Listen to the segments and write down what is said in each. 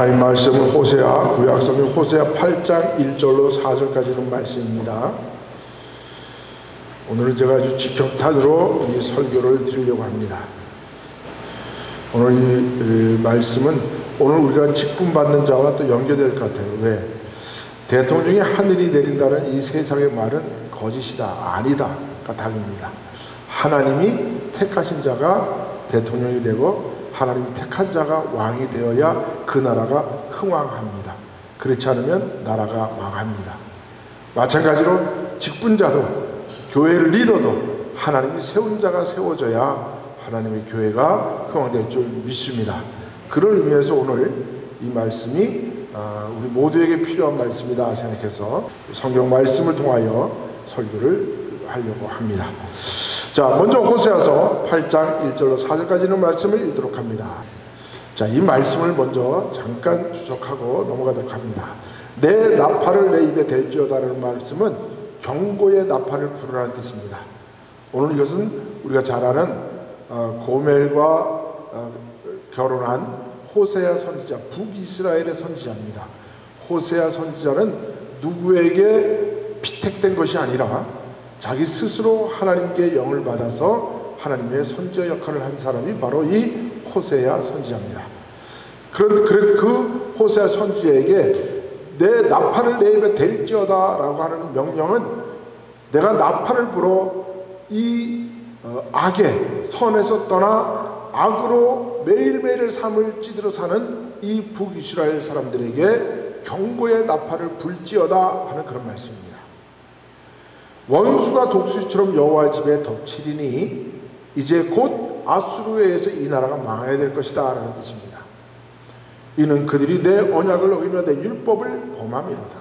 하나님 말씀은 호세아, 구약성경 호세아 8장 1절로 4절까지는 말씀입니다. 오늘은 제가 아주 직격탄으로 이 설교를 드리려고 합니다. 오늘 이 말씀은 오늘 우리가 직분받는 자와 또 연결될 것 같아요. 왜? 대통령이 하늘이 내린다는 이 세상의 말은 거짓이다, 아니다가 답입니다. 하나님이 택하신 자가 대통령이 되고 하나님이 택한 자가 왕이 되어야 그 나라가 흥왕합니다. 그렇지 않으면 나라가 망합니다. 마찬가지로 직분자도 교회를 리더도 하나님이 세운 자가 세워져야 하나님의 교회가 흥왕될 줄 믿습니다. 그런 의미에서 오늘 이 말씀이 우리 모두에게 필요한 말씀이다 생각해서 성경 말씀을 통하여 설교를 하려고 합니다. 자, 먼저 호세아서 8장 1절로 4절까지는 말씀을 읽도록 합니다. 자, 이 말씀을 먼저 잠깐 주석하고 넘어가도록 합니다. 내 나팔을 내 입에 댈지어다라는 말씀은 경고의 나팔을 부르라는 뜻입니다. 오늘 이것은 우리가 잘 아는 고멜과 결혼한 호세아 선지자, 북이스라엘의 선지자입니다. 호세아 선지자는 누구에게 피택된 것이 아니라 자기 스스로 하나님께 영을 받아서 하나님의 선지자 역할을 한 사람이 바로 이 호세아 선지자입니다. 그 호세아 선지자에게 내 나팔을 내 입에 댈지어다 라고 하는 명령은 내가 나팔을 불어 이 악의 선에서 떠나 악으로 매일매일의 삶을 찌들어 사는 이 북이스라엘 사람들에게 경고의 나팔을 불지어다 하는 그런 말씀입니다. 원수가 독수리처럼 여호와의 집에 덮치리니 이제 곧 아수르에 의해서 이 나라가 망하게 될 것이다 라는 뜻입니다. 이는 그들이 내 언약을 어기며 내 율법을 범함이로다.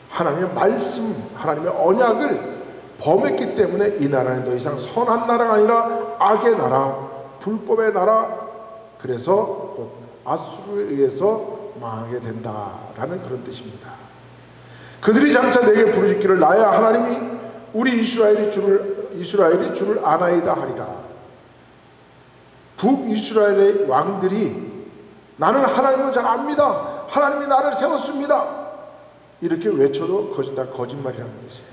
하나님의 말씀, 하나님의 언약을 범했기 때문에 이 나라는 더 이상 선한 나라가 아니라 악의 나라, 불법의 나라, 그래서 곧 아수르에 의해서 망하게 된다라는 그런 뜻입니다. 그들이 장차 내게 부르짖기를 나야 하나님이 우리 이스라엘이 주를 아나이다 하리라. 북이스라엘의 왕들이 나는 하나님을 잘 압니다, 하나님이 나를 세웠습니다, 이렇게 외쳐도 그것이 다 거짓말이라는 뜻이에요.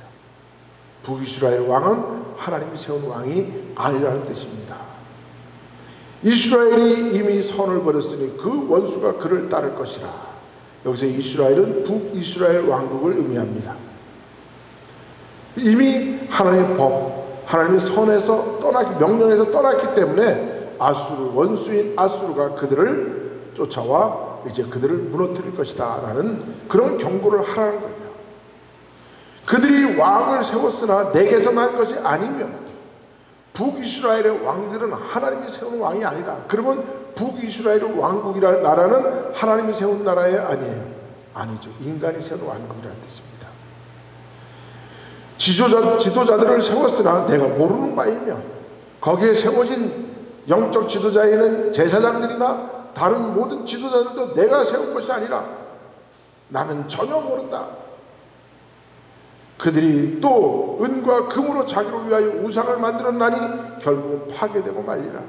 북이스라엘 왕은 하나님이 세운 왕이 아니라는 뜻입니다. 이스라엘이 이미 선을 버렸으니 그 원수가 그를 따를 것이라. 여기서 이스라엘은 북이스라엘 왕국을 의미합니다. 이미 하나님의 법, 하나님의 선에서 명령에서 떠났기 때문에 원수인 아수르가 그들을 쫓아와 이제 그들을 무너뜨릴 것이다 라는 그런 경고를 하라는 거예요. 그들이 왕을 세웠으나 내게서 난 것이 아니며 북이스라엘의 왕들은 하나님이 세운 왕이 아니다. 그러면 북이스라엘 왕국이라는 나라는 하나님이 세운 나라에 아니죠. 인간이 세운 왕국이라는 뜻입니다. 지도자들을 세웠으나 내가 모르는 바이며 거기에 세워진 영적 지도자에는 제사장들이나 다른 모든 지도자들도 내가 세운 것이 아니라 나는 전혀 모른다. 그들이 또 은과 금으로 자기를 위하여 우상을 만들었나니 결국은 파괴되고 말리라.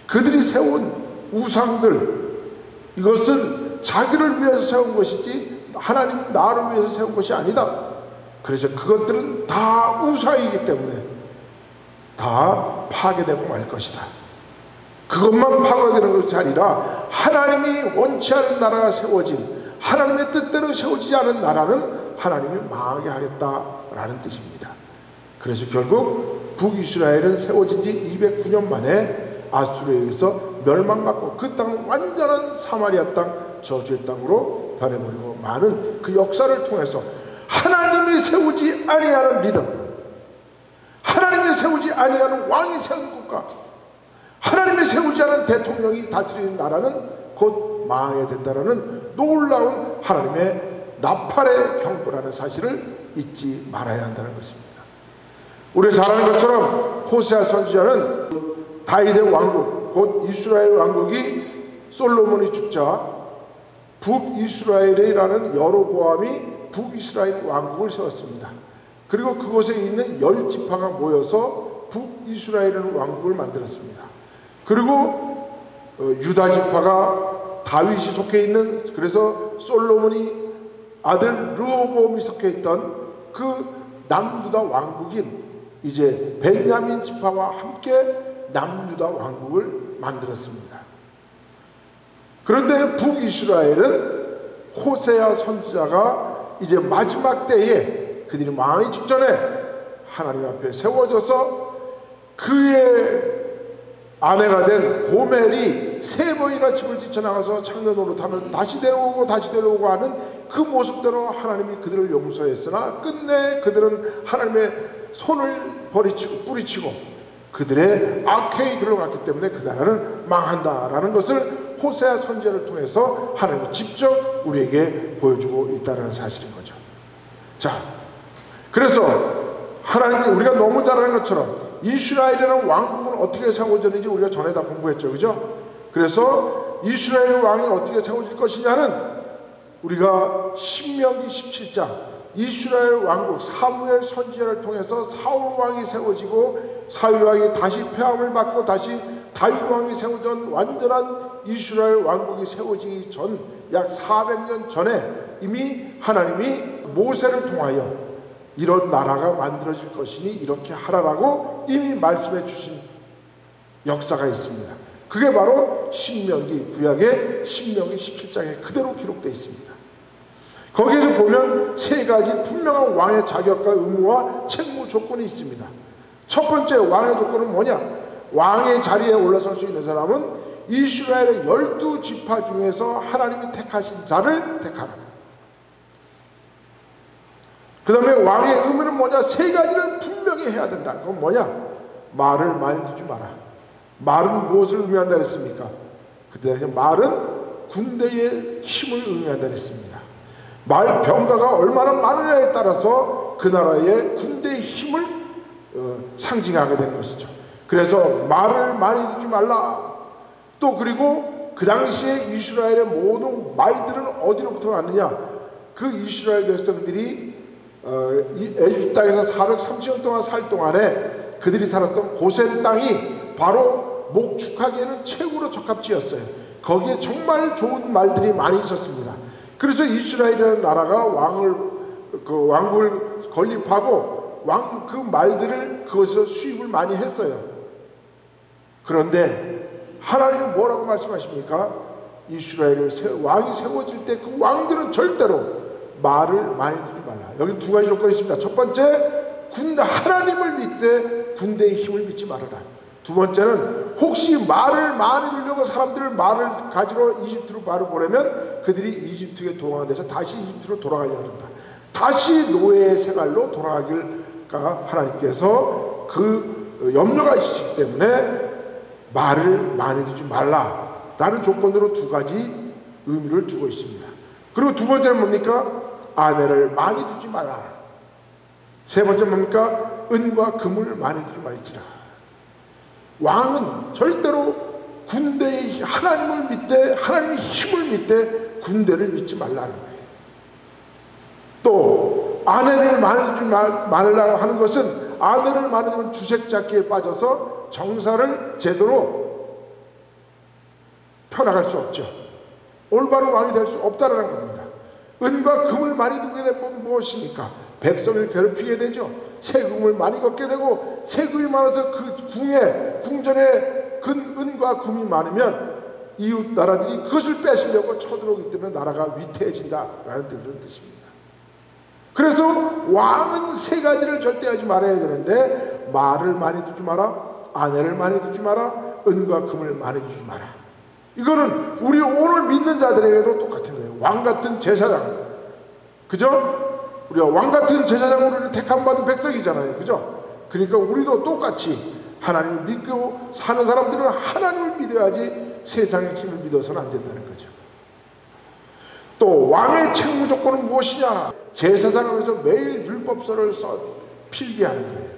그들이 세운 우상들, 이것은 자기를 위해서 세운 것이지 하나님 나를 위해서 세운 것이 아니다. 그래서 그것들은 다 우상이기 때문에 다 파괴되고 말 것이다. 그것만 파괴되는 것이 아니라 하나님이 원치 않은 나라가 세워진, 하나님의 뜻대로 세워지지 않은 나라는 하나님이 망하게 하겠다라는 뜻입니다. 그래서 결국 북이스라엘은 세워진 지 209년 만에 아수르에 의해서 멸망받고 그 땅은 완전한 사마리아 땅, 저주의 땅으로 변해버리고 많은 그 역사를 통해서 하나님이 세우지 아니하는 리더, 하나님이 세우지 아니하는 왕이 세운 국가, 하나님이 세우지 않은 대통령이 다스리는 나라는 곧 망하게 된다는 놀라운 하나님의 나팔의 경고라는 사실을 잊지 말아야 한다는 것입니다. 우리가 잘 아는 것처럼 호세아 선지자는 다윗의 왕국, 곧 이스라엘 왕국이 솔로몬이 죽자 북이스라엘이라는 여로보암이 북이스라엘 왕국을 세웠습니다. 그리고 그곳에 있는 10지파가 모여서 북이스라엘 왕국을 만들었습니다. 그리고 유다 지파가 다윗이 속해 있는, 그래서 솔로몬이 아들 르호보암이 속해 있던 그 남유다 왕국인 이제 베냐민 지파와 함께 남유다 왕국을 만들었습니다. 그런데 북이스라엘은 호세아 선지자가 이제 마지막 때에 그들이 망하기 직전에 하나님 앞에 세워져서 그의 아내가 된 고멜이 3번이나 집을 뛰쳐나가서 창녀 노릇하면 다시 데려오고 다시 데려오고 하는 그 모습대로 하나님이 그들을 용서했으나 끝내 그들은 하나님의 손을 뿌리치고 그들의 악행이 그로 갔기 때문에 그 나라는 망한다라는 것을 호세아 선지자를 통해서 하나님이 직접 우리에게 보여주고 있다는 사실인 거죠. 자, 그래서 하나님이 우리가 너무 잘 아는 것처럼 이스라엘이라는 왕국은 어떻게 세워졌는지 우리가 전에 다 공부했죠, 그죠? 그래서 이스라엘 왕이 어떻게 세워질 것이냐는 우리가 신명기 17장 이스라엘 왕국 사무엘 선지자를 통해서 사울 왕이 세워지고 사울 왕이 다시 폐함을 받고 다시 다윗 왕이 세워진 완전한 이스라엘 왕국이 세워지기 전 약 400년 전에 이미 하나님이 모세를 통하여 이런 나라가 만들어질 것이니 이렇게 하라라고 이미 말씀해 주신 역사가 있습니다. 그게 바로 신명기, 구약의 신명기 17장에 그대로 기록되어 있습니다. 거기에서 보면 3가지 분명한 왕의 자격과 의무와 책무 조건이 있습니다. 첫 번째 왕의 조건은 뭐냐? 왕의 자리에 올라설 수 있는 사람은 이스라엘의 12지파 중에서 하나님이 택하신 자를 택하라. 그 다음에 왕의 의무는 뭐냐? 3가지를 분명히 해야 된다. 그건 뭐냐? 말을 많이 두지 마라. 말은 무엇을 의미한다 했습니까? 그때 말은 군대의 힘을 의미한다 했습니다. 말 병가가 얼마나 많으냐에 따라서 그 나라의 군대의 힘을 상징하게 되는 것이죠. 그래서 말을 많이 두지 말라. 또 그리고 그 당시에 이스라엘의 모든 말들은 어디로부터 왔느냐? 그 이스라엘 백성들이 에집트 땅에서 430년 동안 살 동안에 그들이 살았던 고센 땅이 바로 목축하기에는 최고로 적합지였어요. 거기에 정말 좋은 말들이 많이 있었습니다. 그래서 이스라엘이라는 나라가 왕국을 건립하고 그 말들을 그것에서 수입을 많이 했어요. 그런데 하나님은 뭐라고 말씀하십니까? 이스라엘을 왕이 세워질 때 그 왕들은 절대로 말을 많이 두지 말라. 여기 2가지 조건이 있습니다. 첫 번째, 하나님을 믿되 군대의 힘을 믿지 말아라. 두 번째는 혹시 말을 많이 두려고 사람들을 말을 가지러 이집트로 말을 보내면 그들이 이집트에 동원돼서 다시 이집트로 돌아가려고 한다. 다시 노예의 생활로 돌아가길까 하나님께서 그 염려가 있으시기 때문에 말을 많이 두지 말라라는 조건으로 2가지 의미를 두고 있습니다. 그리고 두 번째는 뭡니까? 아내를 많이 두지 말라. 세 번째 뭡니까? 은과 금을 많이 두지 말지라. 왕은 절대로 군대의 하나님을 믿되 하나님의 힘을 믿되 군대를 믿지 말라는 거예요. 또 아내를 많이 두지 말라고 하는 것은 아내를 많이 두면 주색잡기에 빠져서 정사를 제대로 펴나갈 수 없죠. 올바른 왕이 될 수 없다라는 겁니다. 은과 금을 많이 두게 되면 무엇입니까? 백성을 괴롭히게 되죠. 세금을 많이 걷게 되고 세금이 많아서 그 궁전에 은과 금이 많으면 이웃 나라들이 그것을 뺏으려고 쳐들어오기 때문에 나라가 위태해진다라는 뜻입니다. 그래서 왕은 3가지를 절대 하지 말아야 되는데 말을 많이 두지 마라, 아내를 많이 두지 마라, 은과 금을 많이 두지 마라. 이거는 우리 오늘 믿는 자들에게도 똑같은 거예요. 왕같은 제사장, 그죠? 우리가 왕같은 제사장으로 택함받은 백성이잖아요, 그죠? 그러니까 우리도 똑같이 하나님을 믿고 사는 사람들은 하나님을 믿어야지 세상의 힘을 믿어서는 안 된다는 거죠. 또 왕의 책무 조건은 무엇이냐? 제사장에서 매일 율법서를 필기하는 거예요.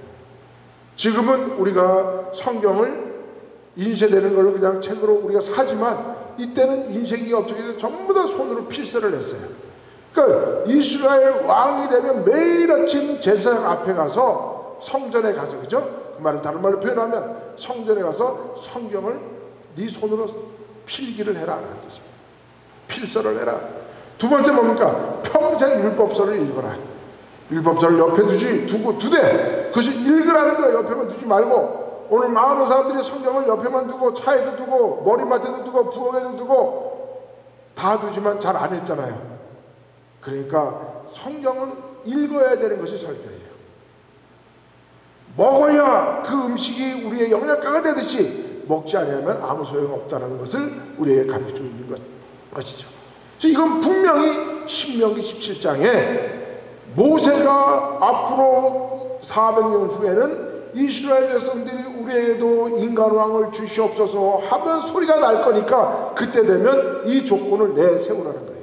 지금은 우리가 성경을 인쇄되는 걸로 그냥 책으로 우리가 사지만 이때는 인쇄기가 없기 때문에 전부 다 손으로 필사를 했어요. 그러니까 이스라엘 왕이 되면 매일 아침 제사장 앞에 가서 성전에 가서, 그죠? 그 말을 다른 말로 표현하면 성전에 가서 성경을 네 손으로 필기를 해라 라는 뜻입니다. 필서를 내라. 두 번째 뭡니까? 평생 율법서를 읽어라. 율법서를 옆에 두되 그것을 읽으라는 거야. 옆에만 두지 말고. 오늘 많은 사람들이 성경을 옆에만 두고 차에도 두고 머리맡에도 두고 부엌에도 두고 다 두지만 잘 안 읽잖아요. 그러니까 성경은 읽어야 되는 것이 설교예요. 먹어야 그 음식이 우리의 영양가가 되듯이 먹지 않으면 아무 소용없다는 것을 우리에게 가르쳐주고 있는 것이죠. 이건 분명히 신명기 17장에 모세가 앞으로 400년 후에는 이스라엘 백성들이 우리에게도 인간왕을 주시옵소서 하면 소리가 날 거니까 그때 되면 이 조건을 내세우라는 거예요.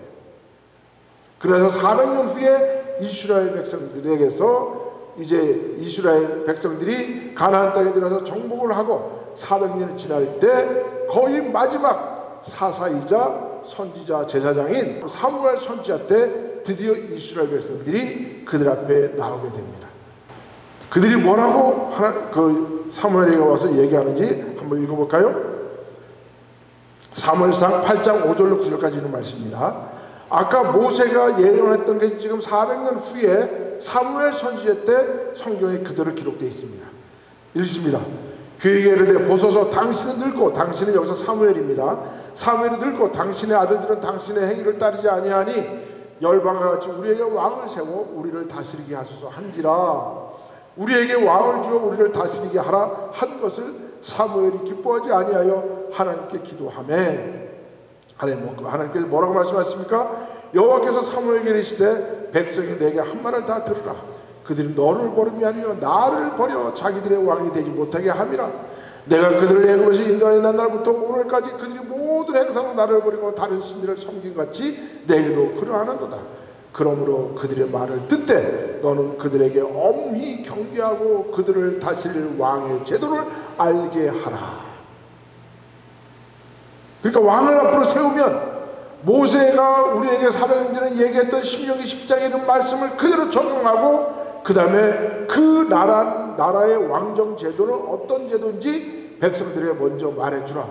그래서 400년 후에 이스라엘 백성들에게서 이제 이스라엘 백성들이 가나안 땅에 들어서 정복을 하고 400년이 지날 때 거의 마지막 사사이자 선지자 제사장인 사무엘 선지자 때 드디어 이스라엘 백성들이 그들 앞에 나오게 됩니다. 그들이 뭐라고 사무엘에게 와서 얘기하는지 한번 읽어볼까요? 사무엘상 8장 5절로 9절까지 있는 말씀입니다. 아까 모세가 예언했던 것이 지금 400년 후에 사무엘 선지자 때 성경에 그대로 기록되어 있습니다. 읽습니다. 그에게 이르되 보소서 당신은 늙고, 당신은 여기서 사무엘입니다. 사무엘이 늙고 당신의 아들들은 당신의 행위를 따르지 아니하니 열방과 같이 우리에게 왕을 세워 우리를 다스리게 하소서 한지라. 우리에게 왕을 주어 우리를 다스리게 하라 한 것을 사무엘이 기뻐하지 아니하여 하나님께 기도하매. 하나님께서 뭐라고 말씀하십니까? 여호와께서 사무엘에게 이르시되 백성이 내게 한 말을 다 들으라. 그들이 너를 버림이 아니요 나를 버려 자기들의 왕이 되지 못하게 함이라. 내가 그들을 애굽에서 인도하여 난 날부터 오늘까지 그들이 모든 행사로 나를 버리고 다른 신들을 섬긴 같이 내게도 그러하는도다. 그러므로 그들의 말을 듣되 너는 그들에게 엄히 경계하고 그들을 다스릴 왕의 제도를 알게 하라. 그러니까 왕을 앞으로 세우면 모세가 우리에게 400년 전에 얘기했던 신명기 10장에 있는 말씀을 그대로 적용하고 그 다음에 그 나라의 왕정 제도는 어떤 제도인지 백성들에게 먼저 말해주라.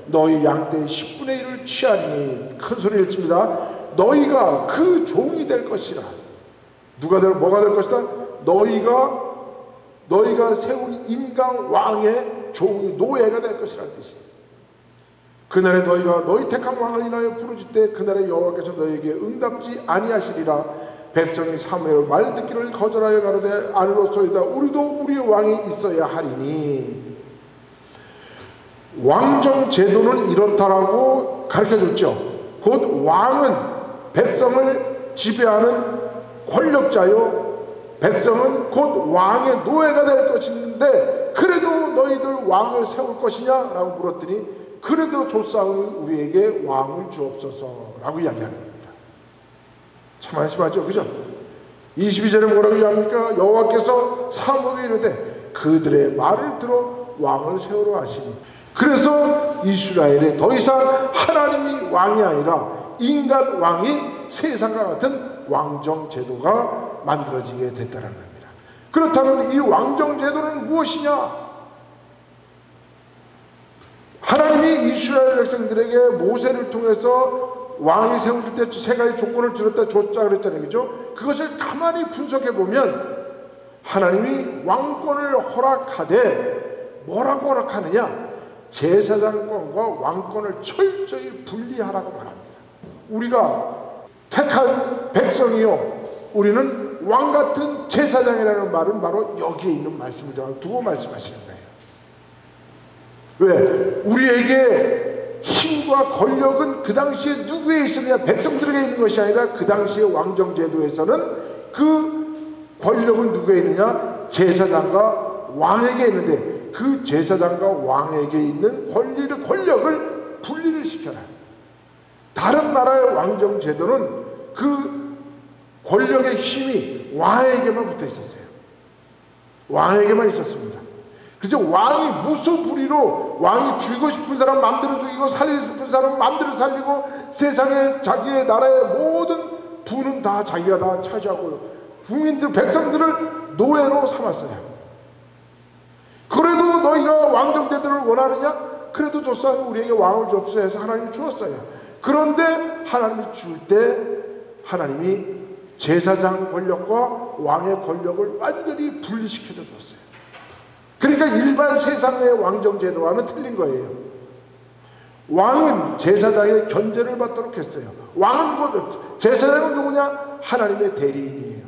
너희 양떼의 10분의 1을 취하리니, 큰 소리를 칩니다. 너희가 그 종이 될 것이라. 뭐가 될 것이다? 너희가 세운 인간 왕의 종이 노예가 될 것이라는 뜻이에요. 그날에 너희가 너희 택한 왕을 인하여 부르짖되 그날에 여호와께서 너희에게 응답지 아니하시리라. 백성이 사무엘 말 듣기를 거절하여 가로되 아니로소이다. 우리도 우리의 왕이 있어야 하리니. 왕정 제도는 이렇다라고 가르쳐줬죠. 곧 왕은 백성을 지배하는 권력자요, 백성은 곧 왕의 노예가 될 것인데 그래도 너희들 왕을 세울 것이냐라고 물었더니 그래도 조사의 우리에게 왕을 주옵소서라고 이야기하는 겁니다. 참 안심하죠, 그죠? 22절에 뭐라고 이야기합니까? 여호와께서 사무엘에게 이르되 그들의 말을 들어 왕을 세우라 하시니. 그래서 이스라엘에 더 이상 하나님이 왕이 아니라 인간 왕인 세상과 같은 왕정 제도가 만들어지게 됐다는 겁니다. 그렇다면 이 왕정 제도는 무엇이냐? 하나님이 이스라엘 백성들에게 모세를 통해서 왕이 세워질 때 세 가지 조건을 줬자 그랬잖아요, 그죠? 그것을 가만히 분석해 보면 하나님이 왕권을 허락하되 뭐라고 허락하느냐? 제사장권과 왕권을 철저히 분리하라고 말합니다. 우리가 택한 백성이요, 우리는 왕같은 제사장이라는 말은 바로 여기에 있는 말씀을 두고 말씀하시는 거예요. 왜? 우리에게 힘과 권력은 그 당시에 누구에 있었느냐? 백성들에게 있는 것이 아니라 그 당시의 왕정제도에서는 그 권력은 누구에 있느냐? 제사장과 왕에게 있는데 그 제사장과 왕에게 있는 권력을 분리를 시켜라. 다른 나라의 왕정제도는 그 권력의 힘이 왕에게만 붙어 있었어요. 왕에게만 있었습니다. 그래서 왕이 무소불위로 왕이 죽이고 싶은 사람 마음대로 죽이고 살리고 싶은 사람 마음대로 살리고 세상에 자기의 나라의 모든 부는 다 자기가 다 차지하고 국민들 백성들을 노예로 삼았어요. 그래도 너희가 왕정제도를 원하느냐? 그래도 조사하면 우리에게 왕을 주옵소서 해서 하나님이 주었어요. 그런데 하나님이 줄 때 하나님이 제사장 권력과 왕의 권력을 완전히 분리시켜 줬어요. 그러니까 일반 세상의 왕정 제도와는 틀린 거예요. 왕은 제사장의 견제를 받도록 했어요. 제사장은 누구냐? 하나님의 대리인이에요.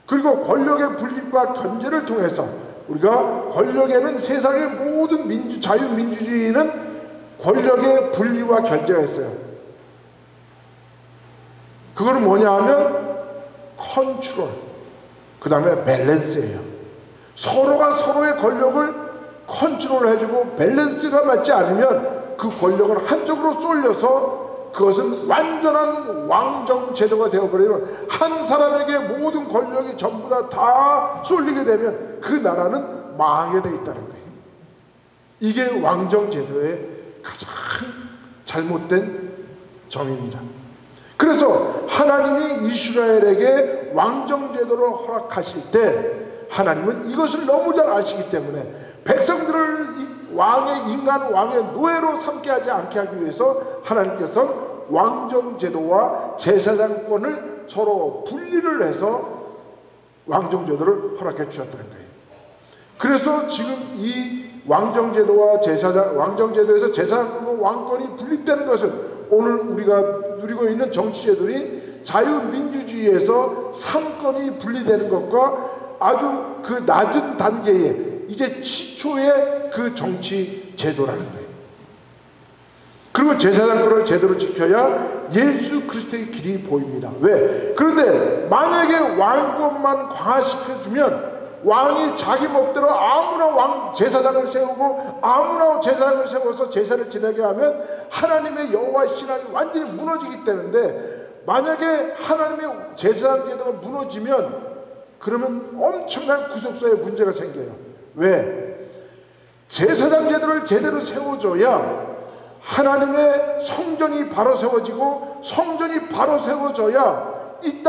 그리고 권력의 분립과 견제를 통해서 우리가 권력에는 세상의 모든 자유민주주의는 권력의 분리와 견제가 있어요. 그거는 뭐냐 하면 컨트롤, 그 다음에 밸런스예요. 서로가 서로의 권력을 컨트롤 해주고 밸런스가 맞지 않으면 그 권력을 한쪽으로 쏠려서 그것은 완전한 왕정 제도가 되어버리면, 한 사람에게 모든 권력이 전부 다 쏠리게 되면 그 나라는 망하게 돼 있다는 거예요. 이게 왕정 제도의 가장 잘못된 점입니다. 그래서 하나님이 이스라엘에게 왕정 제도를 허락하실 때 하나님은 이것을 너무 잘 아시기 때문에 백성들을 왕의 노예로 삼게 하지 않게 하기 위해서 하나님께서 왕정 제도와 제사장권을 서로 분리를 해서 왕정 제도를 허락해 주셨다는 거예요. 그래서 지금 이 왕정 제도와 왕정 제도에서 제사장권과 왕권이 분립되는 것은 오늘 우리가 누리고 있는 정치 제도인 자유민주주의에서 삼권이 분리되는 것과 아주 그 낮은 단계의 이제 시초의 그 정치 제도라는 거예요. 그리고 제사장권을 제대로 지켜야 예수 그리스도의 길이 보입니다. 왜? 그런데 만약에 왕권만 강화시켜주면 왕이 자기 멋대로 아무나 제사장을 세우고 아무나 제사장을 세워서 제사를 지내게 하면 하나님의 여호와 신앙이 완전히 무너지기 때문에, 만약에 하나님의 제사장 제도가 무너지면 그러면 엄청난 구속사에 문제가 생겨요. 왜? 제사장 제도를 제대로 세워줘야 하나님의 성전이 바로 세워지고, 성전이 바로 세워져야 이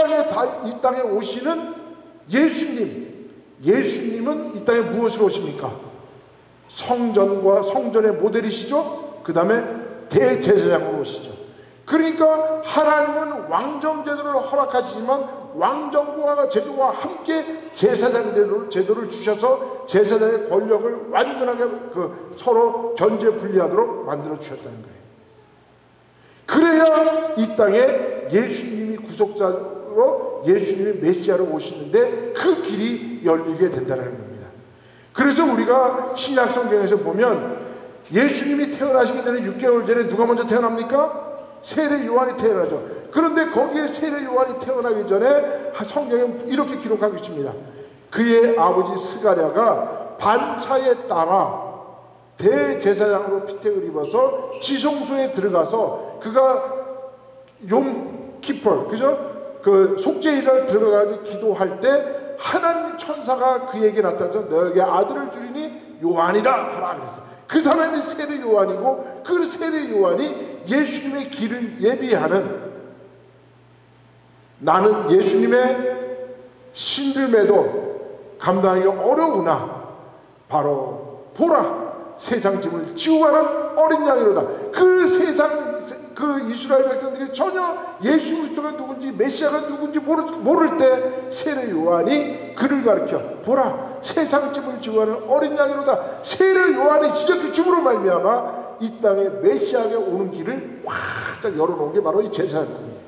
땅에 오시는 예수님은 이 땅에 무엇으로 오십니까? 성전의 모델이시죠. 그 다음에 대제사장으로 오시죠. 그러니까 하나님은 왕정 제도를 허락하시지만 왕정과 제도와 함께 제사장 제도를 주셔서 제사장의 권력을 완전하게 서로 견제 분리하도록 만들어 주셨다는 거예요. 그래야 이 땅에 예수님이 구속사로, 예수님이 메시아로 오시는데 그 길이 열리게 된다는 겁니다. 그래서 우리가 신약 성경에서 보면 예수님이 태어나시기 전에 6개월 전에 누가 먼저 태어납니까? 세례 요한이 태어나죠. 그런데 거기에 세례 요한이 태어나기 전에 성경은 이렇게 기록하고 있습니다. 그의 아버지 스가랴가 반차에 따라 대제사장으로 피택을 입어서 지성소에 들어가서 그가 욤키퍼, 그죠? 그 속죄일을 들어가서 기도할 때 하나님 천사가 그에게 나타나서 너에게 아들을 주리니 요한이라 하라 그랬어요. 그 사람이 세례 요한이고, 그 세례 요한이 예수님의 길을 예비하는, 나는 예수님의 신들매도 감당하기가 어려우나 바로 보라 세상 짐을 지고 가는 어린 양이로다. 그 이스라엘 백성들이 전혀 예수 그리스도가 누군지 메시아가 누군지 모를 때 세례 요한이 그를 가르쳐 보라 세상 짐을 지고 가는 어린 양이로다. 세례 요한이 지적히 줌으로 말미암아 이 땅에 메시아에게 오는 길을 확 열어놓은 게 바로 이 제사장권이에요.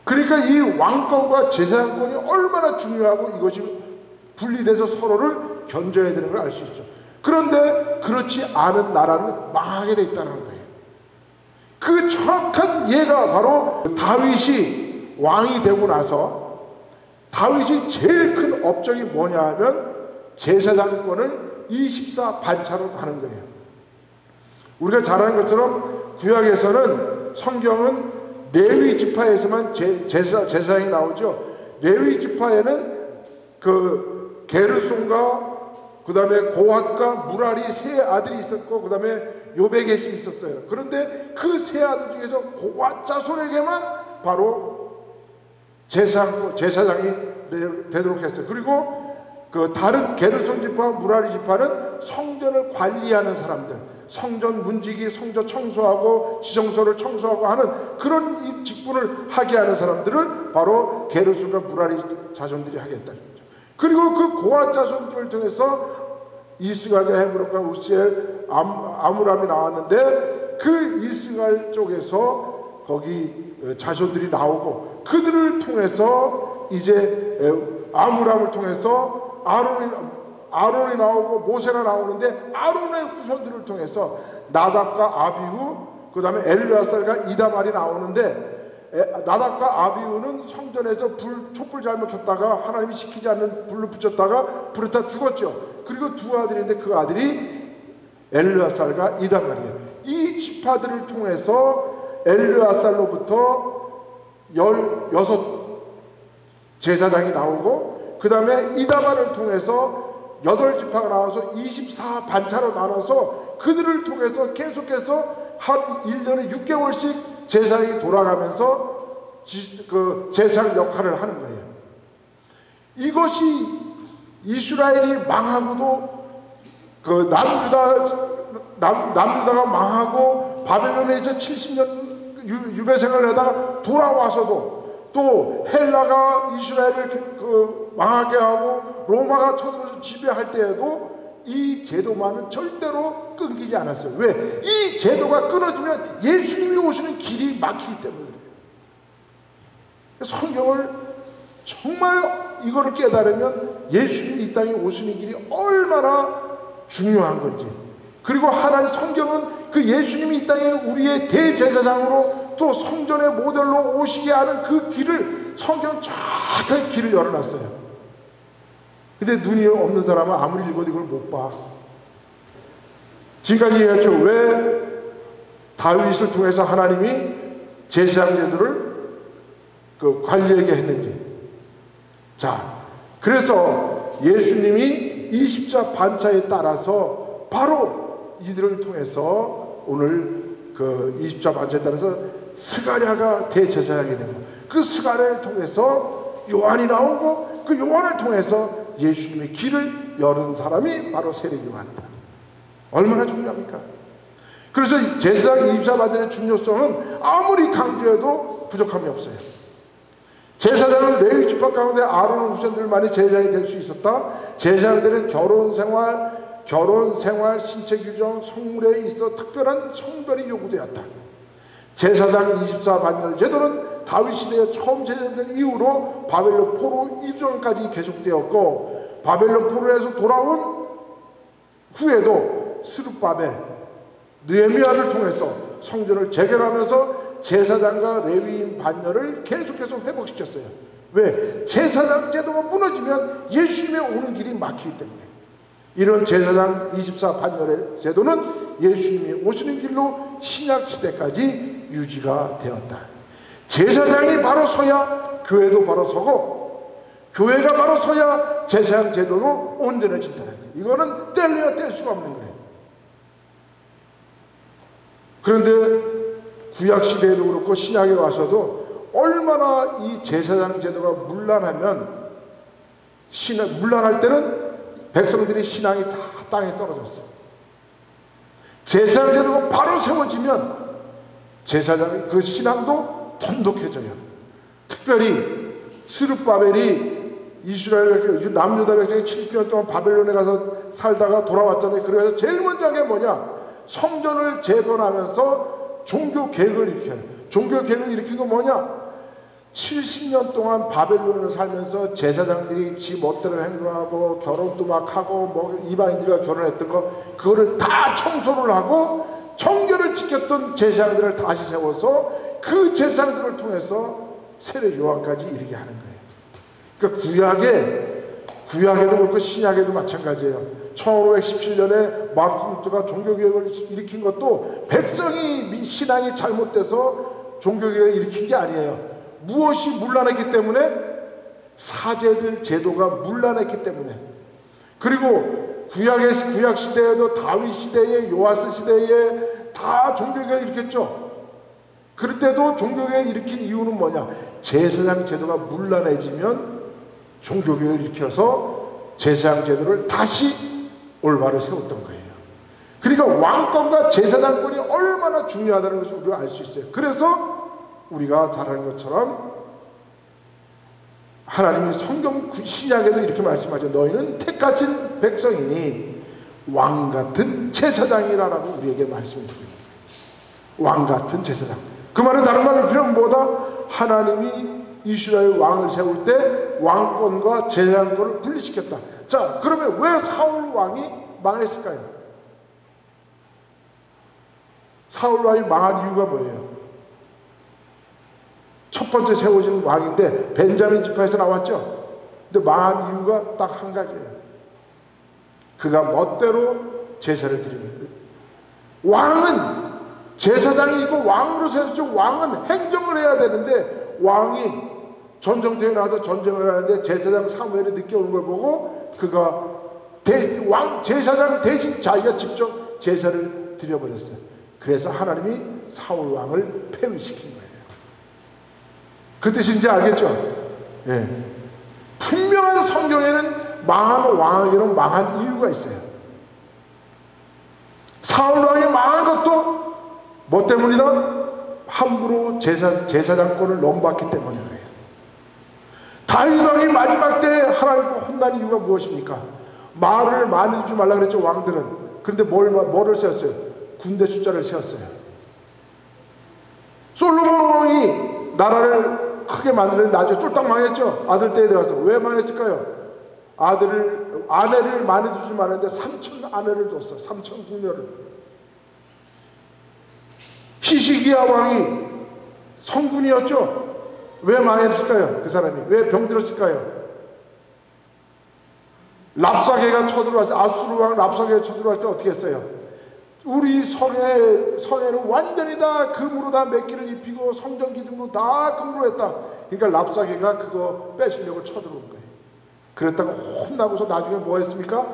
그러니까 이 왕권과 제사장권이 얼마나 중요하고 이것이 분리돼서 서로를 견뎌야 되는 걸 알 수 있죠. 그런데 그렇지 않은 나라는 망하게 돼 있다는 거예요. 그 정확한 예가 바로 다윗이 왕이 되고 나서 다윗이 제일 큰 업적이 뭐냐 하면 제사장권을 24 반차로 하는 거예요. 우리가 잘 아는 것처럼 구약에서는 성경은 레위 지파에서만 제사장이 나오죠. 레위 지파에는 그 게르손과 그 다음에 고핫과 무라리 세 아들이 있었고, 그 다음에 요베겟이 있었어요. 그런데 그 세 아들 중에서 고핫 자손에게만 바로 제사장이 되도록 했어요. 그리고 그 다른 게르손 지파와 무라리 지파는 성전을 관리하는 사람들, 성전 문지기, 성전 청소하고 지성소를 청소하고 하는 그런 이 직분을 하게 하는 사람들을 바로 게르손과 무라리 자손들이 하겠다는 거죠. 그리고 그 고앗 자손들을 통해서 이스갈과 헤브론과 우시엘, 아므람이 나왔는데 그 이스갈 쪽에서 거기 자손들이 나오고 그들을 통해서 이제 아므람을 통해서 아론이 나오고 모세가 나오는데 아론의 후손들을 통해서 나답과 아비후, 그 다음에 엘르아살과 이다말이 나오는데 나답과 아비후는 성전에서 촛불 잘못 켰다가 하나님이 시키지 않는 불로 붙였다가 불에 타 죽었죠. 그리고 두 아들인데 그 아들이 엘르아살과 이다말이에요. 이 지파들을 통해서 엘르아살로부터 16 제사장이 나오고 그 다음에 이다말을 통해서 8지파가 나와서 24반차로 나눠서 그들을 통해서 계속해서 한 1년에 6개월씩 제사장이 돌아가면서 그 제사장 역할을 하는 거예요. 이것이 이스라엘이 망하고도 그 남유다가 망하고 바벨론에서 70년 유배 생활을 하다가 돌아와서도 또 헬라가 이스라엘을 망하게 하고 로마가 쳐들어서 지배할 때에도 이 제도만은 절대로 끊기지 않았어요. 왜? 이 제도가 끊어지면 예수님이 오시는 길이 막히기 때문에 그래요. 성경을 정말 이거를 깨달으면 예수님이 이 땅에 오시는 길이 얼마나 중요한 건지, 그리고 하나님 성경은 그 예수님이 이 땅에 우리의 대제사장으로 또 성전의 모델로 오시게 하는 그 길을 성경 정확하게 길을 열어놨어요. 근데 눈이 없는 사람은 아무리 읽어도 이걸 못 봐. 지금까지 얘기했죠. 왜 다윗을 통해서 하나님이 제사장 제도를 관리하게 했는지. 자, 그래서 예수님이 20자 반차에 따라서 바로 이들을 통해서 오늘 그 20자 반차에 따라서 스가랴가 대제사장이 되고 그 스가랴를 통해서 요한이 나오고 그 요한을 통해서 예수님의 길을 열은 사람이 바로 세례 요한이다. 얼마나 중요합니까? 그래서 제사장 24 반차의 중요성은 아무리 강조해도 부족함이 없어요. 제사장은 레위 지파 가운데 아론의 후손들만이 제사장이 될 수 있었다. 제사장들은 결혼 생활, 신체 규정, 성물에 있어 특별한 성별이 요구되었다. 제사장 24반열 제도는 다윗 시대에 처음 제정된 이후로 바벨론 포로 이전까지 계속되었고, 바벨론 포로에서 돌아온 후에도 스룹바벨, 느헤미야를 통해서 성전을 재건하면서 제사장과 레위인 반열을 계속해서 회복시켰어요. 왜? 제사장 제도가 무너지면 예수님의 오는 길이 막히기 때문에. 이런 제사장 24반열의 제도는 예수님이 오시는 길로 신약시대까지 유지가 되었다. 제사장이 바로 서야 교회도 바로 서고, 교회가 바로 서야 제사장 제도로 온전해진다는 거예요. 이거는 뗄래야 뗄 수가 없는 거예요. 그런데 구약시대에도 그렇고 신약에 와서도 얼마나 이 제사장 제도가 문란하면, 문란할 때는 백성들이 신앙이 다 땅에 떨어졌어요. 제사장 제도가 바로 세워지면 제사장의 그 신앙도 돈독해져요. 특별히 스룹바벨이 이스라엘 남유다 백성이 70년 동안 바벨론에 가서 살다가 돌아왔잖아요. 그래서 제일 먼저 한 게 뭐냐? 성전을 재건하면서 종교 개혁을 일으켜요. 종교 개혁을 일으킨 건 뭐냐? 70년 동안 바벨론을 살면서 제사장들이 지 멋대로 행동하고 결혼도 막 하고 뭐 이방인들과 결혼했던 거, 그거를 다 청소를 하고 정결을 지켰던 제사장들을 다시 세워서 그 제사장들을 통해서 세례 요한까지 이르게 하는 거예요. 그러니까 구약에도 그렇고 신약에도 마찬가지예요. 1517년에 마르틴 루터가 종교개혁을 일으킨 것도 백성이 신앙이 잘못돼서 종교개혁을 일으킨 게 아니에요. 무엇이 문란했기 때문에? 사제들 제도가 문란했기 때문에. 그리고 구약 시대에도 다윗 시대에, 요아스 시대에 다 종교개혁을 일으켰죠. 그럴 때도 종교개혁을 일으킨 이유는 뭐냐? 제사장 제도가 문란해지면 종교개혁을 일으켜서 제사장 제도를 다시 올바로 세웠던 거예요. 그러니까 왕권과 제사장권이 얼마나 중요하다는 것을 우리가 알 수 있어요. 그래서 우리가 잘 아는 것처럼 하나님이 성경 신약에도 이렇게 말씀하죠. 너희는 택하신 백성이니 왕같은 제사장이라라고 우리에게 말씀을 드립니다. 왕같은 제사장. 그 말은 다른 말을 필요는 뭐다? 하나님이 이스라엘 왕을 세울 때 왕권과 제사장권을 분리시켰다. 자, 그러면 왜 사울 왕이 망했을까요? 사울 왕이 망한 이유가 뭐예요? 첫 번째 세워진 왕인데 벤자민 지파에서 나왔죠. 근데 망한 이유가 딱 한 가지예요. 그가 멋대로 제사를 드리는 거예요. 왕은 제사장이고 왕으로 세웠죠. 왕은 행정을 해야 되는데 왕이 전쟁터에 나와서 전쟁을 하는데 제사장 사무엘이 늦게 오는 걸 보고 그가 제사장 대신 자기가 직접 제사를 드려버렸어요. 그래서 하나님이 사울 왕을 폐위시킨 거예요. 그 뜻인지 알겠죠? 예. 분명한 성경에는 망한 왕에게는 망한 이유가 있어요. 사울 왕이 망한 것도 뭐 때문이다? 함부로 제사장권을 넘봤기 때문에 그래요. 다윗 왕이 마지막 때 하나님과 혼난 이유가 무엇입니까? 말을 많이 주지 말라 그랬죠, 왕들은. 그런데 뭐를 세웠어요? 군대 숫자를 세웠어요. 솔로몬 왕이 나라를 크게 만드는데 나중에 쫄딱 망했죠. 아들 때에 들어가서. 왜 망했을까요? 아내를 많이 두지 말았는데 3,000 아내를 뒀어. 3,000 궁녀를. 히시기야 왕이 성군이었죠. 왜 망했을까요? 그 사람이 왜 병들었을까요? 랍사게가 쳐들어왔을 때, 아수르 왕 랍사게가 쳐들어왔을 때 어떻게 했어요? 우리 성에는 완전히 다 금으로 다 메기를 입히고 성전 기둥도 다 금으로 했다. 그러니까 랍사게가 그거 뺏으려고 쳐들어온 거예요. 그랬다가 혼나고서 나중에 뭐 했습니까?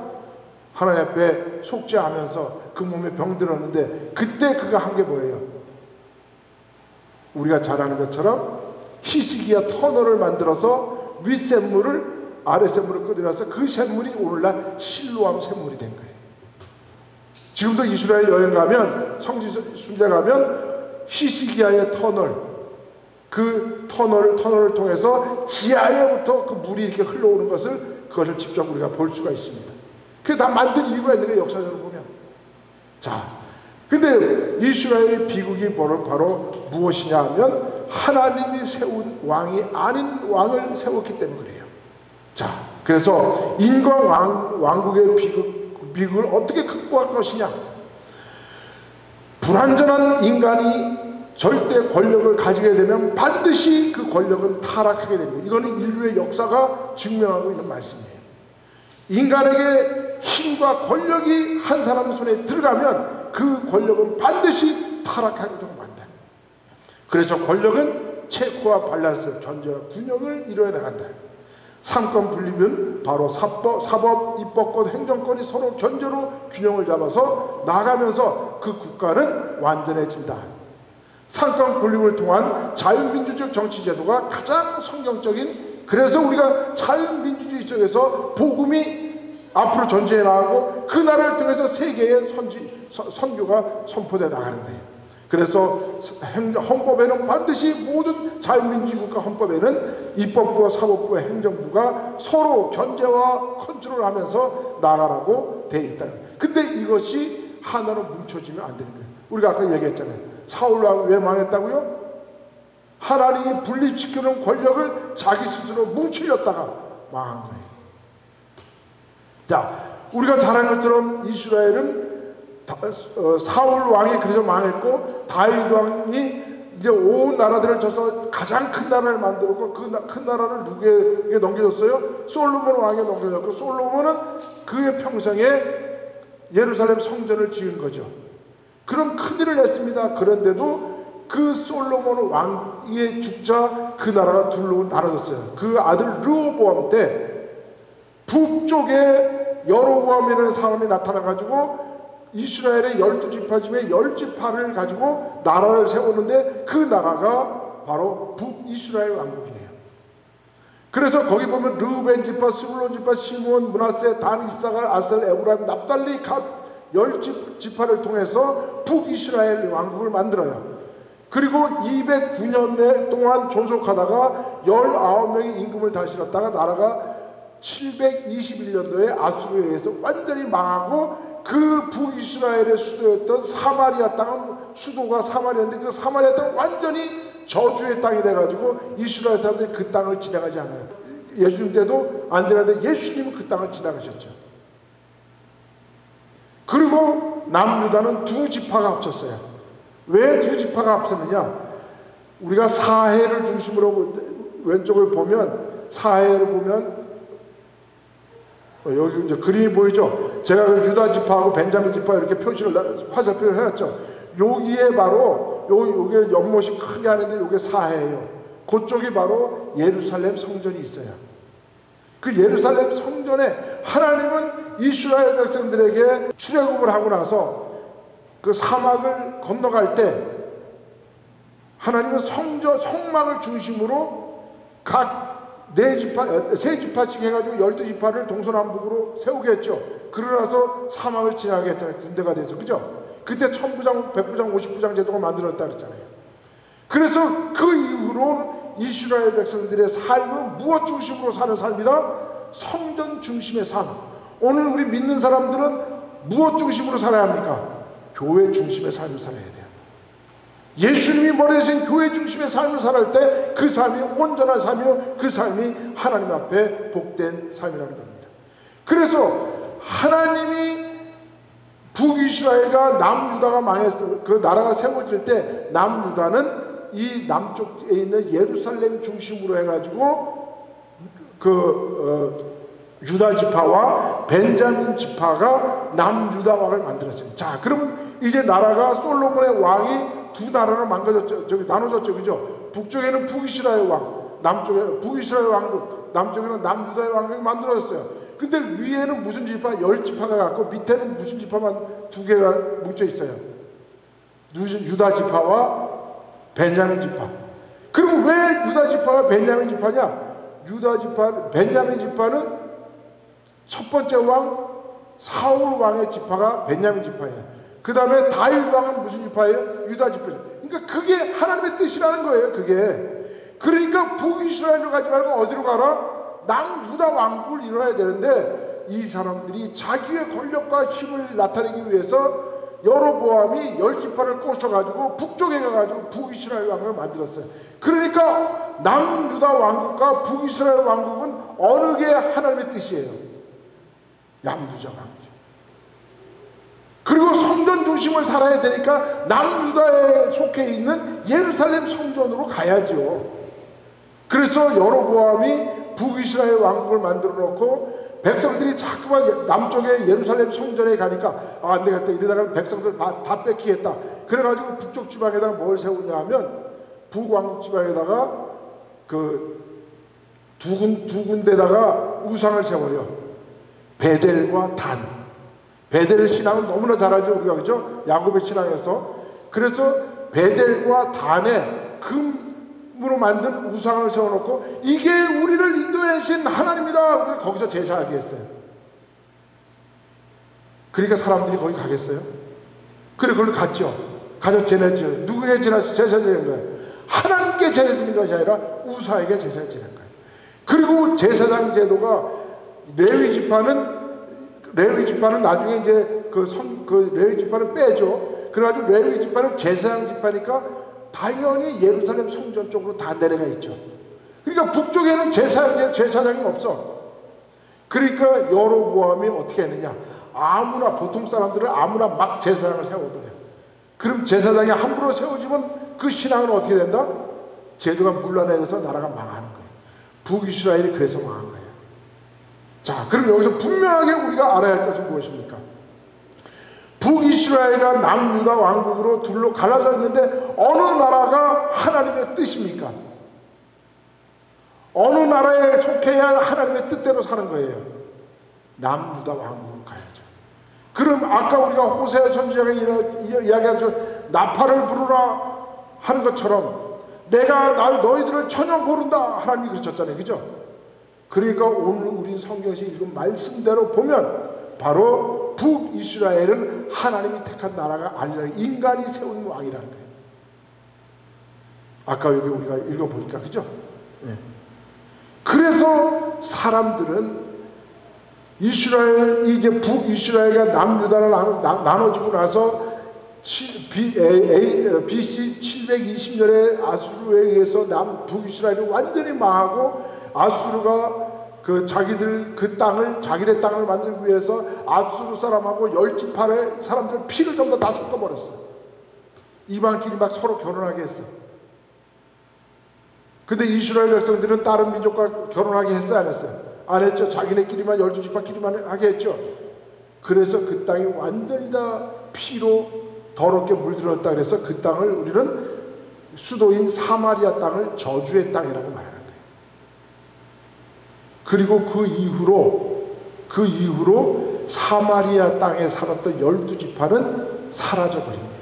하나님 앞에 속죄하면서 그 몸에 병들었는데 그때 그가 한 게 뭐예요? 우리가 잘 아는 것처럼 히스기야 터널을 만들어서 윗샘물을 아랫샘물을 끄들여서 그 샘물이 오늘날 실로암 샘물이 된 거예요. 지금도 이스라엘 여행 가면 성지 순례 가면 히스기야의 터널, 그 터널을 통해서 지하에부터 그 물이 이렇게 흘러오는 그것을 직접 우리가 볼 수가 있습니다. 그게 다 만든 이유가 있는 게 역사적으로 보면. 자, 근데 이스라엘의 비극이 바로 무엇이냐 하면 하나님이 세운 왕이 아닌 왕을 세웠기 때문에 그래요. 자, 그래서 인과 왕국의 비극을 어떻게 극복할 것이냐? 불완전한 인간이 절대 권력을 가지게 되면 반드시 그 권력은 타락하게 됩니다. 이거는 인류의 역사가 증명하고 있는 말씀이에요. 인간에게 힘과 권력이 한 사람 손에 들어가면 그 권력은 반드시 타락하게 되고 만다. 그래서 권력은 체크와 밸런스, 견제와 균형을 이루어 나간다. 삼권 분립은 바로 사법, 입법권, 행정권이 서로 견제로 균형을 잡아서 나가면서 그 국가는 완전해진다. 삼권 분립을 통한 자유민주적 정치제도가 가장 성경적인, 그래서 우리가 자유민주주의 속에서 복음이 앞으로 전쟁에 나가고 그 나라를 통해서 세계의 선교가 선포되어 나가는 거예요. 그래서 헌법에는 반드시 모든 자유민주주의 국가 헌법에는 입법부와 사법부와 행정부가 서로 견제와 컨트롤을 하면서 나가라고 되어 있다는 거예요. 근데 이것이 하나로 뭉쳐지면 안 되는 거예요. 우리가 아까 얘기했잖아요. 사울왕이 왜 망했다고요? 하나님이 분립시키는 권력을 자기 스스로 뭉치렸다가 망한 거예요. 자, 우리가 잘 아는 것처럼 이스라엘은 사울 왕이 그래서 망했고 다윗 왕이 이제 온 나라들을 져서 가장 큰 나라를 만들었고 그 큰 나라를 누구에게 넘겨줬어요? 솔로몬 왕에게 넘겨줬고 솔로몬은 그의 평생에 예루살렘 성전을 지은 거죠. 그럼 큰일을 했습니다. 그런데도 그 솔로몬 왕의 죽자 그 나라가 둘로 나눠졌어요. 그 아들 르호보암 때 북쪽에 여로보암이라는 사람이 나타나가지고 이스라엘의 12지파 중에 10지파를 가지고 나라를 세우는데 그 나라가 바로 북이스라엘 왕국이에요. 그래서 거기 보면 르우벤 지파, 스불론 지파, 시므온, 므낫세, 단, 이사갈, 아셀, 에브라임, 납달리, 갓 10지파를 통해서 북이스라엘 왕국을 만들어요. 그리고 209년 동안 존속하다가 19명의 임금을 다 실었다가 나라가 721년도에 아수르에 의해서 완전히 망하고 그 북이스라엘의 수도였던 사마리아 땅은 수도가 사마리아인데 그 사마리아 땅은 완전히 저주의 땅이 돼가지고 이스라엘 사람들이 그 땅을 지나가지 않아요. 예수님 때도 안 지나는데 예수님은 그 땅을 지나가셨죠. 그리고 남유다는 두 지파가 합쳤어요. 왜 두 지파가 합쳤느냐? 우리가 사해를 중심으로 왼쪽을 보면 사해를 보면 여기 이제 그림이 보이죠? 제가 그 유다 지파하고 벤자민 지파 이렇게 표시를 화살표를 해놨죠. 여기에 바로 요게 연못이 크게 하는데 요게 사해예요. 그쪽이 바로 예루살렘 성전이 있어요. 그 예루살렘 성전에 하나님은 이스라엘 백성들에게 출애굽을 하고 나서 그 사막을 건너갈 때 하나님은 성막을 중심으로 각 세 지파씩 해가지고 12지파를 동서남북으로 세우게 했죠. 그러나서 사막을 지나게 했잖아요. 군대가 돼서. 그죠? 그때 1000부장, 100부장, 50부장 제도가 만들었다 그랬잖아요. 그래서 그 이후로 이스라엘 백성들의 삶은 무엇 중심으로 사는 삶이다? 성전 중심의 삶. 오늘 우리 믿는 사람들은 무엇 중심으로 살아야 합니까? 교회 중심의 삶을 살아야 돼요. 예수님이 머리에 신 교회 중심의 삶을 살아갈 때 그 삶이 온전한 삶이요, 그 삶이 하나님 앞에 복된 삶이라는 겁니다. 그래서 하나님이 북이스라엘과 남유다가 망했을 그 나라가 세워질 때 남유다는 이 남쪽에 있는 예루살렘 중심으로 해가지고 유다 지파와 벤자민 지파가 남유다 왕을 만들었어요. 자, 그러면 이제 나라가 솔로몬의 왕이 두 나라로 망가졌죠. 나눠졌죠. 그죠? 북쪽에는 북이스라엘 왕, 남쪽에 북이스라엘 왕국, 남쪽에는 남유다의 왕국이 만들어졌어요. 근데 위에는 무슨 지파? 10지파가 갖고 밑에는 무슨 지파만 2개가 뭉쳐 있어요. 유다 지파와 벤자민 지파. 그럼 왜 유다 지파와 벤자민 지파냐? 벤자민 지파는 첫 번째 왕 사울 왕의 지파가 벤자민 지파예요. 그 다음에 다윗 왕은 무슨 지파예요? 유다 지파예요. 그러니까 그게 하나님의 뜻이라는 거예요. 그게. 그러니까 북이스라엘로 가지 말고 어디로 가라? 남유다 왕국을 이뤄야 되는데 이 사람들이 자기의 권력과 힘을 나타내기 위해서 여로보암이 10지파를 꼬셔가지고 북쪽에 가가지고 북이스라엘 왕국을 만들었어요. 그러니까 남유다 왕국과 북이스라엘 왕국은 어느 게 하나님의 뜻이에요? 남유다 왕국이죠. 그리고 성전 중심을 살아야 되니까 남유다에 속해 있는 예루살렘 성전으로 가야죠. 그래서 여로보암이 북이스라엘 왕국을 만들어 놓고 백성들이 자꾸만 남쪽에 예루살렘 성전에 가니까 안 되겠다 이러다가 백성들 다 뺏기겠다. 그래가지고 북쪽 지방에다가 뭘 세우냐 하면 북왕국 지방에다가 두 군데다가 우상을 세워요. 베델과 단. 베델 신앙은 너무나 잘 알죠, 우리가. 그죠? 야곱의 신앙에서. 그래서 베델과 단에 금으로 만든 우상을 세워놓고 이게 우리를 인도하신 하나님이다. 우리가 거기서 제사하게 했어요. 그러니까 사람들이 거기 가겠어요? 그래, 그걸 갔죠. 가서 제사지요. 누구에게 제사 지는 거예요? 하나님께 제사 지는 것이 아니라 우상에게 제사 지는 거예요. 그리고 제사장 제도가 레위 지파는 나중에 이제 레위 지파는 빼죠. 그래가지고 레위 지파는 제사장 지파니까 당연히 예루살렘 성전 쪽으로 다 내려가 있죠. 그러니까 북쪽에는 제사장이 없어. 그러니까 여로보암이 어떻게 했느냐? 보통 사람들은 아무나 막 제사장을 세워둬요. 그럼 제사장이 함부로 세워지면 그 신앙은 어떻게 된다? 제도가 물러내서 나라가 망하는 거예요. 북이스라엘이 그래서 망한 거예요. 자, 그럼 여기서 분명하게 우리가 알아야 할 것은 무엇입니까? 북이스라엘과 남유다 왕국으로 둘로 갈라져 있는데 어느 나라가 하나님의 뜻입니까? 어느 나라에 속해야 하나님의 뜻대로 사는 거예요? 남유다 왕국으로 가야죠. 그럼 아까 우리가 호세아 선지자가 이야기하죠. 나팔을 부르라 하는 것처럼 내가 너희들을 전혀 모른다 하나님이 그러셨잖아요. 그죠? 그러니까 오늘 우리 성경에서 읽은 말씀대로 보면 바로 북이스라엘은 하나님이 택한 나라가 아니라 인간이 세운 왕이라는 거예요. 아까 여기 우리가 읽어보니까 그죠? 네. 그래서 사람들은 이스라엘, 이제 북이스라엘과 남유다를 나눠지고 나서 BC 720년에 아수르에 의해서 북이스라엘이 완전히 망하고, 아수르가 자기들 자기네 땅을 만들기 위해서 아수르 사람하고 10지파의 사람들의 피를 전부 다 섞어버렸어. 이방끼리 막 서로 결혼하게 했어. 근데 이스라엘 백성들은 다른 민족과 결혼하게 했어요, 안 했어요? 안 했죠. 자기네끼리만 12지파끼리만 하게 했죠. 그래서 그 땅이 완전히 다 피로 더럽게 물들었다. 그래서 그 땅을 우리는 수도인 사마리아 땅을 저주의 땅이라고 말하는 거예요. 그리고 그 이후로 사마리아 땅에 살았던 12지파는 사라져버립니다.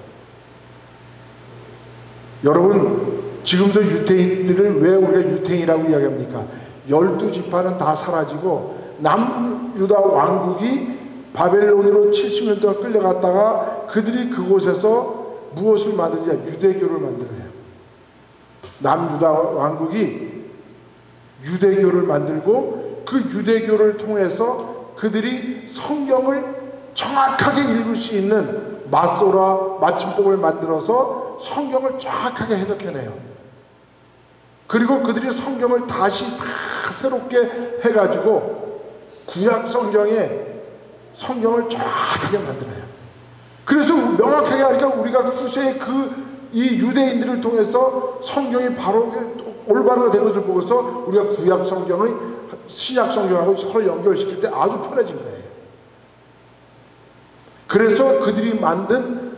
여러분, 지금도 유대인들을 왜 우리가 유대인이라고 이야기합니까? 12지파는 다 사라지고 남유다 왕국이 바벨론으로 70년 동안 끌려갔다가 그들이 그곳에서 무엇을 만드냐? 유대교를 만들어요. 남유다 왕국이 유대교를 만들고 그 유대교를 통해서 그들이 성경을 정확하게 읽을 수 있는 마소라 맞춤법을 만들어서 성경을 정확하게 해석해내요. 그리고 그들이 성경을 다시 다 새롭게 해가지고 구약 성경에 성경을 정확하게 만들어요. 그래서 명확하게 하니까 우리가 후세에 이 유대인들을 통해서 성경이 바로 올바르게 된 것을 보고서 우리가 구약 성경의 신약 성경하고 서로 연결시킬 때 아주 편해진 거예요. 그래서 그들이 만든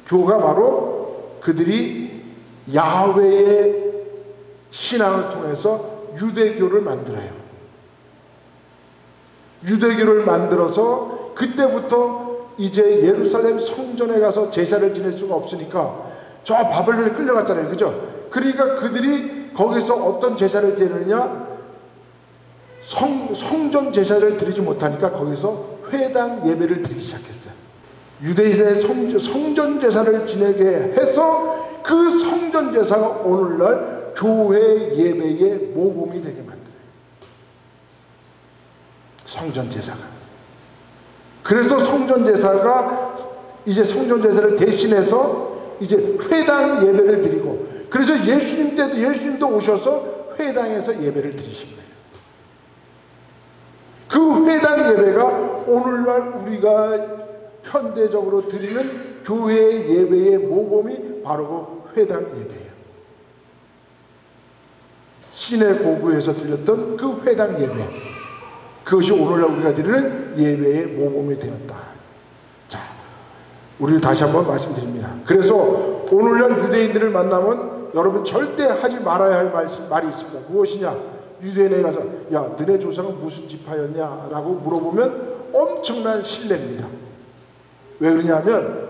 교가 바로 그들이 야훼의 신앙을 통해서 유대교를 만들어요. 유대교를 만들어서 그때부터 이제 예루살렘 성전에 가서 제사를 지낼 수가 없으니까 저 바벨론에 끌려갔잖아요. 그죠? 그러니까 그들이 거기서 어떤 제사를 지내느냐? 성전 제사를 드리지 못하니까 거기서 회당 예배를 드리기 시작했어요. 유대인의 성전 제사를 지내게 해서 그 성전 제사가 오늘날 교회 예배의 모범이 되게 만들어요. 성전 제사가. 그래서 성전 제사가 이제 성전 제사를 대신해서 이제 회당 예배를 드리고, 그래서 예수님도 오셔서 회당에서 예배를 드리신 거예요. 그 회당 예배가 오늘날 우리가 현대적으로 드리는 교회 예배의 모범이 바로 그 회당 예배예요. 시내 고구에서 드렸던 그 회당 예배, 그것이 오늘날 우리가 드리는 예배의 모범이 되었다. 자, 우리 다시 한번 말씀드립니다. 그래서 오늘날 유대인들을 만나면 여러분 절대 하지 말아야 할 말이 있습니다. 무엇이냐? 유대인에 가서 야, 너네 조상은 무슨 지파였냐? 라고 물어보면 엄청난 신뢰입니다. 왜 그러냐면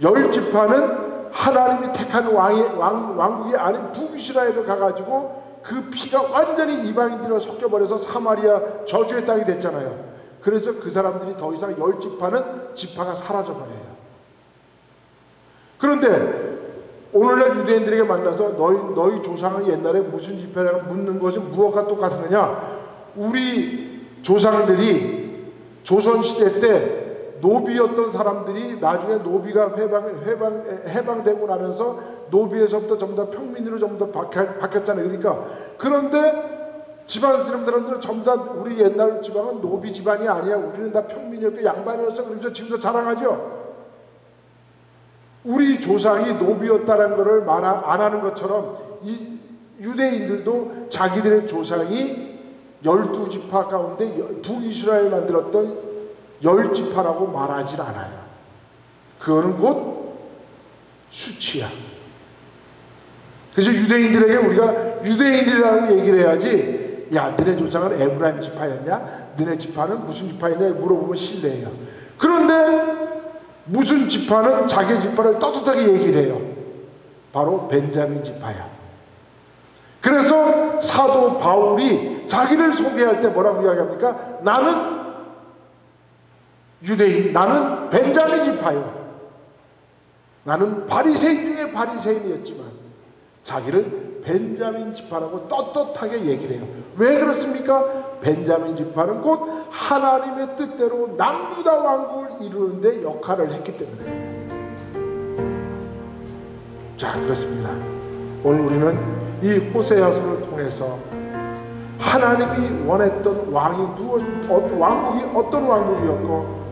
10지파는 하나님이 택한 왕국이 아닌 북이스라엘을 가가지고 그 피가 완전히 이방인들과 섞여버려서 사마리아 저주의 땅이 됐잖아요. 그래서 그 사람들이 더 이상 10지파는 지파가 사라져버려요. 그런데 오늘날 유대인들에게 만나서 너희 조상은 옛날에 무슨 지파냐고 묻는 것은 무엇과 똑같으냐? 우리 조상들이 조선시대 때 노비였던 사람들이 나중에 노비가 해방되고 나면서 노비에서부터 전부 다 평민으로 전부 다 바뀌었잖아요. 그러니까 그런데 집안 사람들은 전부 다 우리 옛날 지방은 노비 집안이 아니야. 우리는 다 평민이었고 양반이었어. 그러면서 지금도 자랑하죠. 우리 조상이 노비였다는 것을 말 안 하는 것처럼 이 유대인들도 자기들의 조상이 12지파 가운데 북이스라엘 만들었던 10지파라고 말하지 않아요. 그거는 곧 수치야. 그래서 유대인들에게 우리가 유대인들이라고 얘기를 해야지, 야, 너네 조상은 에브라임 지파였냐? 너네 지파는 무슨 지파였냐? 물어보면 실례예요. 그런데 무슨 지파는 자기 지파를 떳떳하게 얘기를 해요. 바로 벤자민 지파야. 그래서 사도 바울이 자기를 소개할 때 뭐라고 이야기합니까? 나는 유대인, 나는 벤자민 지파요. 나는 바리새인 중에 바리새인이었지만 자기를 벤자민 지파라고 떳떳하게 얘기를 해요. 왜 그렇습니까? 벤자민 지파는 곧 하나님의 뜻대로 남유다 왕국을 이루는데 역할을 했기 때문에. 자, 그렇습니다. 오늘 우리는 이 호세아서를 통해서 하나님이 원했던 왕국이 어떤 왕국이었고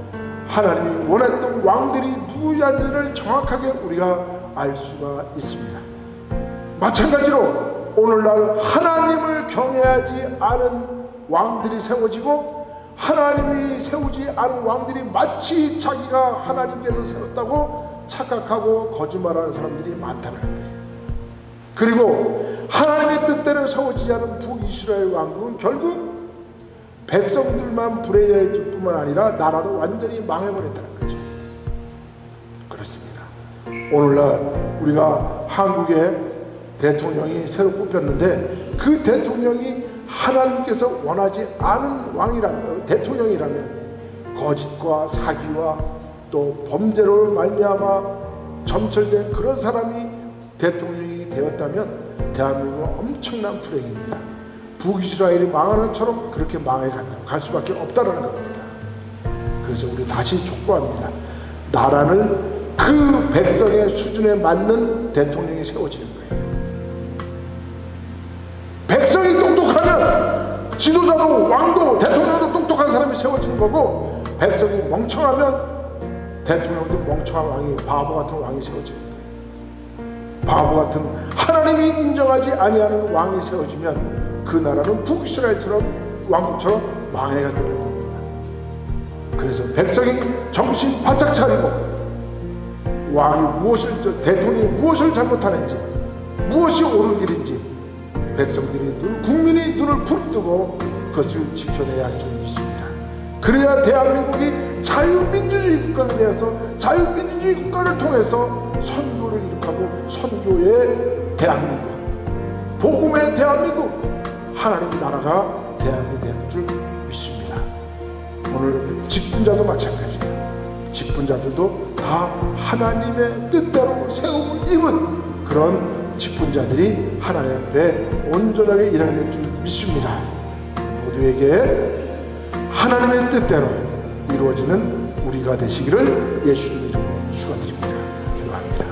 하나님이 원했던 왕들이 누구였는지를 정확하게 우리가 알 수가 있습니다. 마찬가지로 오늘날 하나님을 경외하지 않은 왕들이 세워지고 하나님이 세우지 않은 왕들이 마치 자기가 하나님께서 세웠다고 착각하고 거짓말하는 사람들이 많다는 거예요. 그리고 하나님의 뜻대로 세워지지 않은 북이스라엘 왕국은 결국 백성들만 불행해질 뿐만 아니라 나라도 완전히 망해버렸다는 거죠. 그렇습니다. 오늘날 우리가 한국의 대통령이 새로 뽑혔는데 그 대통령이 하나님께서 원하지 않은 대통령이라면 거짓과 사기와 또 범죄로 말미암아 점철된 그런 사람이 대통령이 되었다면 대한민국은 엄청난 불행입니다. 북이스라엘이 망하는 것처럼 그렇게 갈 수밖에 없다는 겁니다. 그래서 우리 다시 촉구합니다. 나라는 그 백성의 수준에 맞는 대통령이 세워지는 거예요. 백성이 똑똑하면 지도자도 왕도 대통령도 똑똑한 사람이 세워지는 거고, 백성이 멍청하면 대통령도 멍청한 왕이, 바보 같은 왕이 세워집니다. 바보 같은 하나님이 인정하지 아니하는 왕이 세워지면 그 나라는 북이스라엘처럼 왕국처럼 망해가 되는 겁니다. 그래서 백성이 정신 바짝 차리고 대통령이 무엇을 잘못하는지, 무엇이 옳은 길인지 백성들이 국민이 눈을 부릅뜨고 그것을 지켜내야 할 줄 믿습니다. 그래야 대한민국이 자유민주주의 국가가 되어서 자유민주주의 국가를 통해서 선교를 이룩하고 선교의 대한민국, 복음의 대한민국, 하나님 나라가 대한민국이 될 줄 믿습니다. 오늘 직분자도 마찬가지예요. 직분자들도 다 하나님의 뜻대로 세움을 입은 그런 직분자들이 하나님 앞에 온전하게 일하게 될 줄 믿습니다. 모두에게 하나님의 뜻대로 이루어지는 우리가 되시기를 예수님 이름으로 축원드립니다. 기도합니다.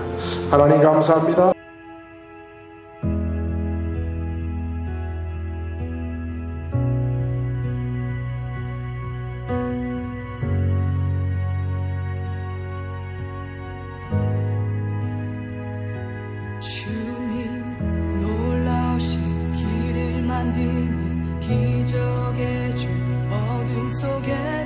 하나님 감사합니다. 주님 놀라우신 길을 만드는 기적의 주, 어둠 속에